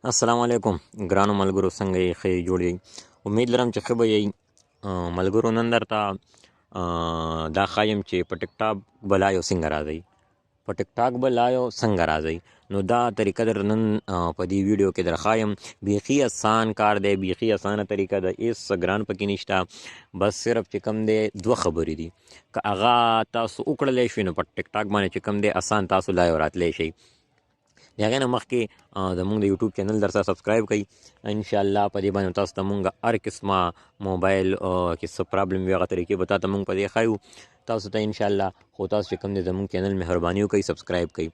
السلام علیکم ګرانو ملګرو، څنګه یې؟ ښه جوړ یې؟ امید لرم چې ښه به یې. ملګرو، نن درته دا ښایم چې په ټیک ټاک به لایو څنګه راځئ. په ټیک ټاک به لایو څنګه راځئ، نو دا طریقه در نن په دې ویډیو کې در ښایم. بیخي اسان کار دی، بیخي اسانه طریقه ده، هېڅ ګران پکې نشته. بس صرف چې کوم دی دوه خبرې دي، که هغه تاسو وکړلی شئ نو په ټیک ټاک باندې چې کوم دی اسان تاسو لایو راتلی شئ. د هغې نه مخکې زموږ د یوټیوب چینل در سره سبسکرایب کړئ. انشاءالله په دې باندې تاسو ته مونږ هر قسمه موبایل کې څه پرابلم وي هغه طریقې به تا ته مونږ په دې ښایو تاسو ته انشاءالله. خو تاسو چې کوم دی زموږ چینل مهرباني وکړئ، سبسکرایب کړئ.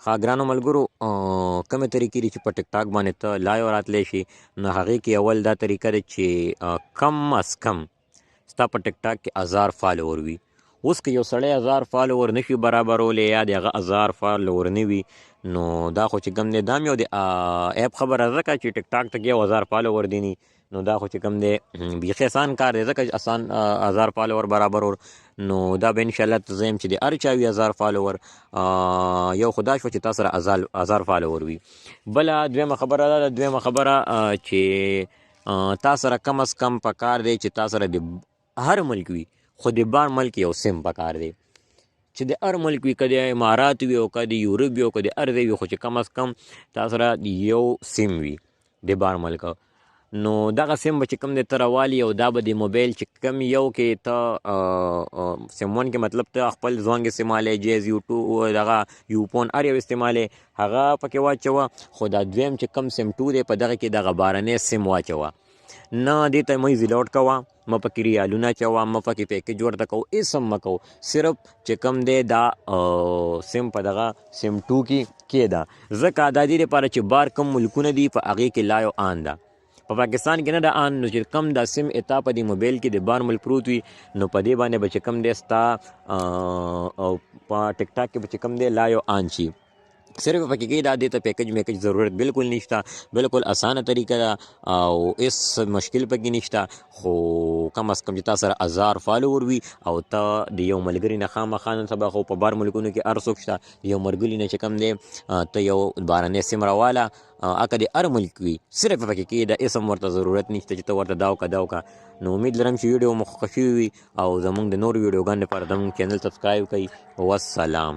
ښه ګرانو ملګرو، کومې طریقې دي چې په ټیک ټاک باندې ته لایو راتلی شي، نو هغې کې اول دا طریقه ده چې کم از کم ستا په ټیک ټاک کې 1000 فالوور وي. اوس که یو سړی 1000 فالوور نشي برابرولی یا د هغه 1000 فالوور نه وي، نو دا خو چې کوم دی دا هم یو د ایپ خبره ځکه چې ټیک ټاک ته یو 1000 فالوور دی نی، نو دا خو چې کوم دی بیخي اسان کار دی، ځکه چې اسان 1000 فالوور برابرول، نو دا به انشاءالله ته زه یم چې د هر چا وي 1000 فالوور. یو خو دا شوه چې تا سره 1000 فالوور وي. بله دویمه خبره دا ده، دویمه خبره چې تا سره کم از کم پکار دی چې تا سره د هر ملک وي، خو د بار ملک یو سیم پکار دی، چې د هر ملک وي، که د امارات وي او که د یورپ وي او که د هر ځای وي، خو چې کم از کم تا سره یو سیم وي د بار ملک. نو دغه سیم به چې کوم دی ته راوالي، او دا به د موبایل چې کوم یو کې ته سیم ون کې مطلب ته خپل زونګ استعمالی، جیز یوټو دغه یوپون هر یو استعمالی، هغه پکې واچوه. خو دا دویم چې کم سیم 2 دی په دغه کې دغه بارنی سیم واچوه. نه دې ته مه ایزي لوډ کوه، مه پکې ریالونه اچوه، مه پکې پیکج ورته کوو، هېڅ هم مه کوو. صرف چې کوم دی دا سیم په دغه سیم 2 کې کېږده، ځکه دا دې دپاره چې بار کم ملکونه دي په هغې کې لایو آن ده. په پاکستان کې نه ده آن، نو چې کم دا سیم اتا په دې موبایل کې د بار ملک پروت وي، نو په دې باندې به چې کوم دی ستا په ټیک ټاک کې به چې کوم دی لایو آن شي. صرف پکې کې دا دې ته پیکج میکج ضرورت بالکل نشته، بالکل اسانه طریقه ده او هېڅ مشکل پکې نشته. خو کم از کم چې تا سره 1000 فالوور وي او ته د یو ملګري نه خامخا نن سبا خو په بار ملکونو کې هر څوک شته، د یو ملګري نه چې کوم دی ته یو بارنی سیم راواله، اکه د هر ملک وي، صرف پکې کې د اسم ورته ضرورت نشته چې ته ورته دا وکړه. نو امید لرم چې ویډیو مو خوښ شوي وي او زموږ د نور ویډیوګانو لپاره زموږ چینل سبسکرایب کړئ. والسلام.